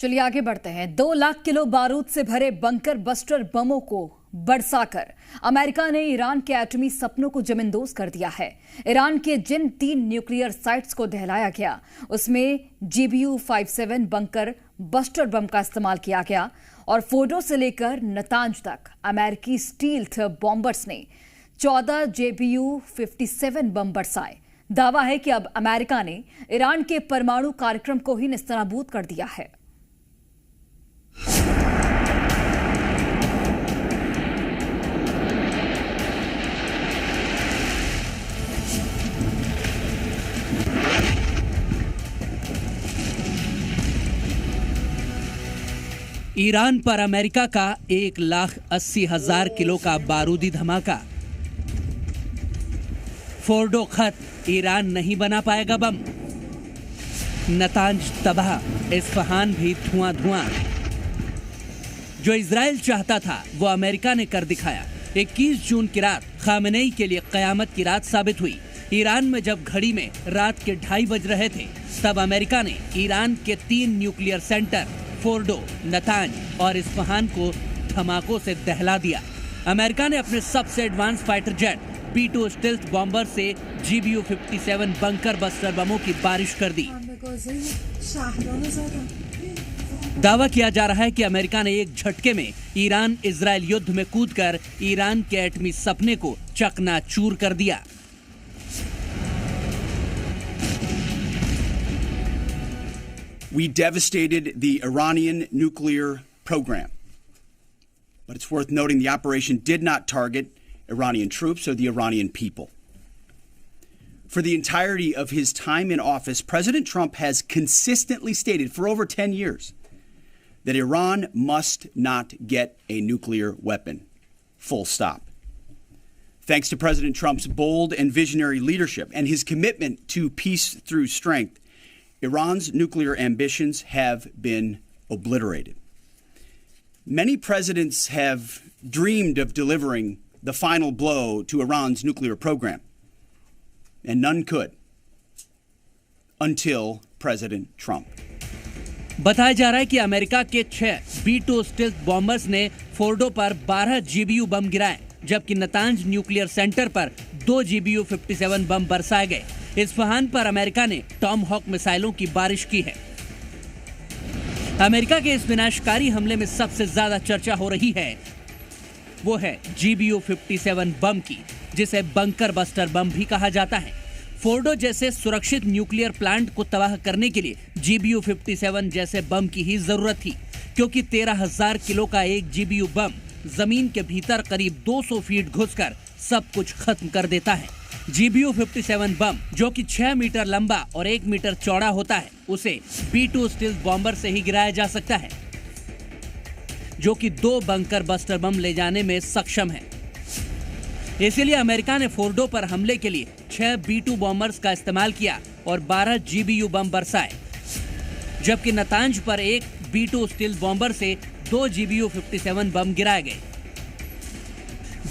चलिए आगे बढ़ते हैं। 2 लाख किलो बारूद से भरे बंकर बस्टर बमों को बरसाकर अमेरिका ने ईरान के एटमी सपनों को जमींदोज कर दिया है। ईरान के जिन 3 न्यूक्लियर साइट्स को दहलाया गया उसमें GBU-57 बंकर बस्टर बम का इस्तेमाल किया गया और फोर्डो से लेकर नतांज तक अमेरिकी स्टील्थ बॉम्बर्स ने 14 GBU-57 बम बरसाए। दावा है कि अब अमेरिका ने ईरान के परमाणु कार्यक्रम को ही नेस्तनाबूद कर दिया है। ईरान पर अमेरिका का 1,80,000 किलो का बारूदी धमाका। फोर्डो खत, ईरान नहीं बना पाएगा बम। नतांज तबाह, इस्फहान भी धुआं धुआं। जो इजराइल चाहता था वो अमेरिका ने कर दिखाया। 21 जून की रात खामेनेई के लिए कयामत की रात साबित हुई। ईरान में जब घड़ी में रात के 2:30 बज रहे थे तब अमेरिका ने ईरान के 3 न्यूक्लियर सेंटर फोर्डो, नतांज और इस्फहान को धमाकों से दहला दिया। अमेरिका ने अपने सबसे advance fighter jet B-2 stealth bomber से GBU-57 बंकर बस्टर बमों की बारिश कर दी। दावा किया जा रहा है कि अमेरिका ने एक झटके में ईरान इजराइल युद्ध में कूदकर ईरान के एटमी सपने को चकनाचूर कर दिया। We devastated the Iranian nuclear program. But it's worth noting the operation did not target Iranian troops or the Iranian people. For the entirety of his time in office, President Trump has consistently stated for over 10 years that Iran must not get a nuclear weapon. Full stop. Thanks to President Trump's bold and visionary leadership and his commitment to peace through strength, Iran's nuclear ambitions have been obliterated. Many presidents have dreamed of delivering the final blow to Iran's nuclear program, and none could until President Trump. बताया जा रहा है कि America के 6 B-2 stealth bombers ने Fordow पर 12 GBU बम गिराए, जबकि नतांज न्यूक्लियर सेंटर पर 2 GBU-57 बम बरसाए गए। इस्फहान पर अमेरिका ने टॉम हॉक मिसाइलों की बारिश की है। अमेरिका के इस विनाशकारी हमले में सबसे ज्यादा चर्चा हो रही है वो है GBU-57 बम की, जिसे बंकर बस्टर बम भी कहा जाता है। फोर्डो जैसे सुरक्षित न्यूक्लियर प्लांट को तबाह करने के लिए GBU-57 जैसे बम की ही जरूरत थी, क्योंकि 13,000 किलो का एक GBU बम जमीन के भीतर करीब 200 फीट घुसकर सब कुछ खत्म कर देता है। GBU-57 बम, जो कि 6 मीटर लंबा और 1 मीटर चौड़ा होता है, उसे B-2 स्टील्थ बॉम्बर से ही गिराया जा सकता है, जो कि 2 बंकर बस्टर बम ले जाने में सक्षम है। इसीलिए अमेरिका ने फोर्डो पर हमले के लिए 6 B-2 बॉम्बर्स का इस्तेमाल किया और 12 GBU बम बरसाए, जबकि नतांज पर एक B-2 स्टील्थ बॉम्बर से 2 GBU-57 बम गिराए गए।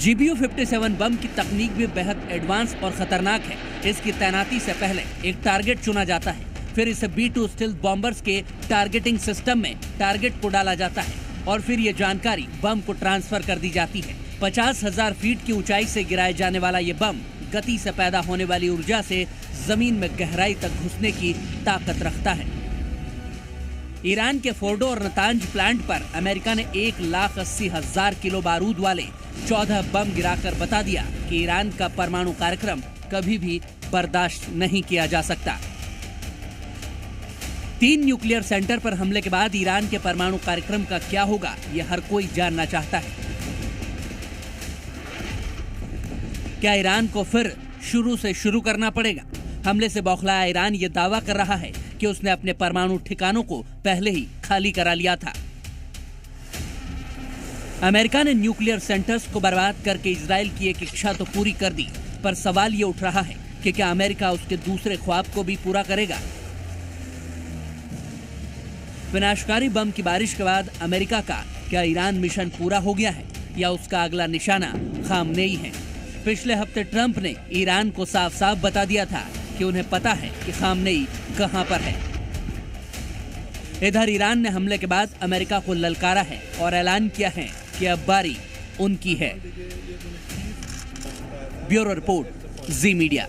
GBU-57 बम की तकनीक भी बेहद एडवांस और खतरनाक है। इसकी तैनाती से पहले एक टारगेट चुना जाता है, फिर इसे B-2 स्टील्थ बॉम्बर्स के टारगेटिंग सिस्टम में टारगेट को डाला जाता है और फिर ये जानकारी बम को ट्रांसफर कर दी जाती है। 50,000 फीट की ऊंचाई से गिराए जाने वाला ये बम गति से पैदा होने वाली ऊर्जा से जमीन में गहराई तक घुसने की ताकत रखता है। ईरान के फोर्डो और नतांज प्लांट पर अमेरिका ने 1,80,000 किलो बारूद वाले 14 बम गिराकर बता दिया कि ईरान का परमाणु कार्यक्रम कभी भी बर्दाश्त नहीं किया जा सकता। 3 न्यूक्लियर सेंटर पर हमले के बाद ईरान के परमाणु कार्यक्रम का क्या होगा, यह हर कोई जानना चाहता है। क्या ईरान को फिर शुरू से शुरू करना पड़ेगा? हमले से बौखलाया ईरान ये दावा कर रहा है कि उसने अपने परमाणु ठिकानों को पहले ही खाली करा लिया था। अमेरिका ने न्यूक्लियर सेंटर्स को बर्बाद करके इजराइल की एक इच्छा तो पूरी कर दी, पर सवाल ये उठ रहा है कि क्या अमेरिका उसके दूसरे ख्वाब को भी पूरा करेगा? विनाशकारी बम की बारिश के बाद अमेरिका का क्या ईरान मिशन पूरा हो गया है या उसका अगला निशाना खामनेई है? पिछले हफ्ते ट्रंप ने ईरान को साफ साफ बता दिया था कि उन्हें पता है कि खामनेई कहां पर है। इधर ईरान ने हमले के बाद अमेरिका को ललकारा है और ऐलान किया है कि अब बारी उनकी है। ब्यूरो रिपोर्ट, जी मीडिया।